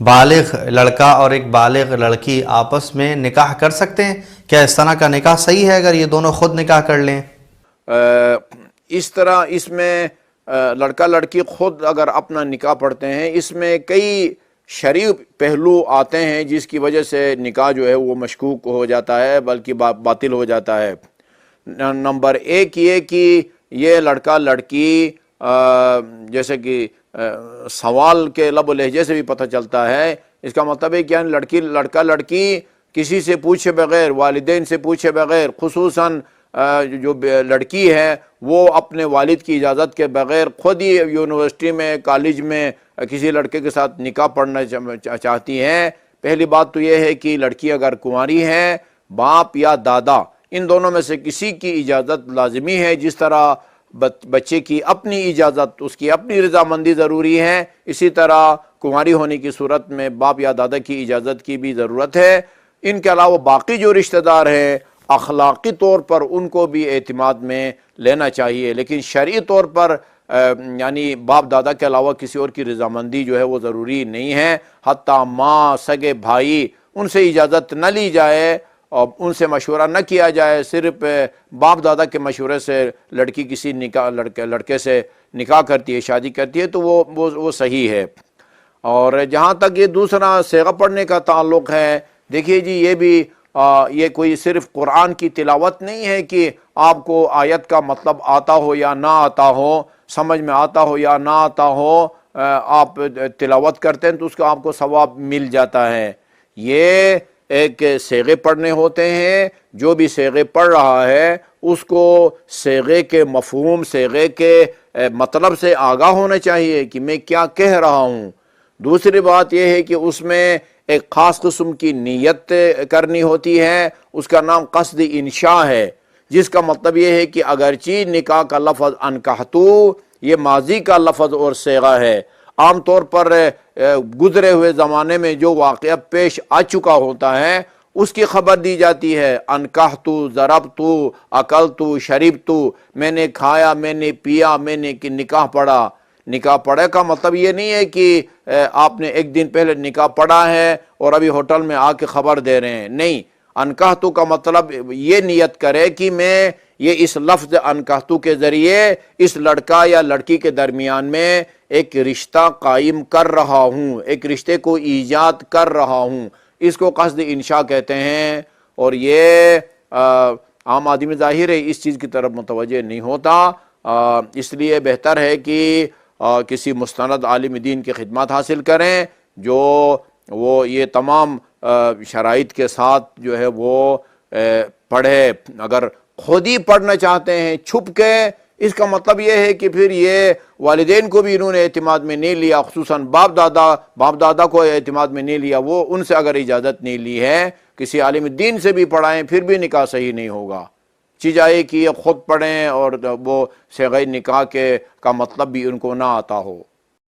بالغ لڑکا اور ایک بالغ لڑکی آپس میں نکاح کر سکتے ہیں؟ کیا اس طرح کا نکاح صحیح ہے اگر یہ دونوں خود نکاح کر لیں؟ اس طرح اس میں لڑکا لڑکی خود اگر اپنا نکاح پڑھتے ہیں، اس میں کئی شرعی پہلو آتے ہیں جس کی وجہ سے نکاح جو ہے وہ مشکوک ہو جاتا ہے، بلکہ باطل ہو جاتا ہے۔ نمبر ایک یہ کہ یہ لڑکا لڑکی جیسے کہ سوال کے لب و لہجے سے بھی پتہ چلتا ہے، اس کا مطلب ہے کہ لڑکا لڑکی کسی سے پوچھے بغیر، والدین سے پوچھے بغیر، خصوصاً جو لڑکی ہے وہ اپنے والد کی اجازت کے بغیر خود ہی یونیورسٹی میں، کالج میں کسی لڑکے کے ساتھ نکاح پڑھنا چاہتی ہیں۔ پہلی بات تو یہ ہے کہ لڑکی اگر کنواری ہے، باپ یا دادا ان دونوں میں سے کسی کی اجازت لازمی ہے۔ جس طرح بچے کی اپنی اجازت، اس کی اپنی رضامندی ضروری ہے، اسی طرح کنواری ہونے کی صورت میں باپ یا دادا کی اجازت کی بھی ضرورت ہے۔ ان کے علاوہ باقی جو رشتہ دار ہیں اخلاقی طور پر ان کو بھی اعتماد میں لینا چاہیے، لیکن شرعی طور پر یعنی باپ دادا کے علاوہ کسی اور کی رضامندی جو ہے وہ ضروری نہیں ہے۔ حتیٰ ماں، سگے بھائی، ان سے اجازت نہ لی جائے اور ان سے مشورہ نہ کیا جائے، صرف باپ دادا کے مشورے سے لڑکی کسی لڑکے سے نکاح کرتی ہے، شادی کرتی ہے، تو وہ صحیح ہے۔ اور جہاں تک یہ دوسرا صیغہ پڑھنے کا تعلق ہے، دیکھیے جی یہ بھی یہ کوئی صرف قرآن کی تلاوت نہیں ہے کہ آپ کو آیت کا مطلب آتا ہو یا نہ آتا ہو، سمجھ میں آتا ہو یا نہ آتا ہو، آپ تلاوت کرتے ہیں تو اس کا آپ کو ثواب مل جاتا ہے۔ یہ ایک صیغے پڑھنے ہوتے ہیں، جو بھی صیغے پڑھ رہا ہے اس کو صیغے کے مفہوم، صیغے کے مطلب سے آگاہ ہونا چاہیے کہ میں کیا کہہ رہا ہوں۔ دوسری بات یہ ہے کہ اس میں ایک خاص قسم کی نیت کرنی ہوتی ہے، اس کا نام قصد انشاء ہے، جس کا مطلب یہ ہے کہ اگرچہ نکاح کا لفظ انکحتو یہ ماضی کا لفظ اور صیغہ ہے، عام طور پر گزرے ہوئے زمانے میں جو واقعہ پیش آ چکا ہوتا ہے اس کی خبر دی جاتی ہے۔ انکحتو، ضربتو، اکلتو، شربتو، میں نے کھایا، میں نے پیا، میں نے نکاح پڑھا۔ نکاح پڑھے کا مطلب یہ نہیں ہے کہ آپ نے ایک دن پہلے نکاح پڑھا ہے اور ابھی ہوٹل میں آ کے خبر دے رہے ہیں، نہیں۔ انکحتو کا مطلب یہ نیت کرے کہ میں یہ اس لفظ انکحتو کے ذریعے اس لڑکا یا لڑکی کے درمیان میں ایک رشتہ قائم کر رہا ہوں، ایک رشتے کو ایجاد کر رہا ہوں، اس کو قصد انشاء کہتے ہیں۔ اور یہ عام آدمی ظاہر ہے اس چیز کی طرف متوجہ نہیں ہوتا، اس لیے بہتر ہے کہ کسی مستند عالم دین کی خدمات حاصل کریں جو وہ یہ تمام شرائط کے ساتھ جو ہے وہ پڑھے۔ اگر خود ہی پڑھنا چاہتے ہیں چھپ کے، اس کا مطلب یہ ہے کہ پھر یہ والدین کو بھی انہوں نے اعتماد میں نہیں لیا، خصوصاً باپ دادا کو اعتماد میں نہیں لیا، وہ ان سے اگر اجازت نہیں لی ہے، کسی عالم دین سے بھی پڑھائیں پھر بھی نکاح صحیح نہیں ہوگا۔ چیزائے کہ یہ خود پڑھیں اور وہ صیغہ نکاح کا مطلب بھی ان کو نہ آتا ہو۔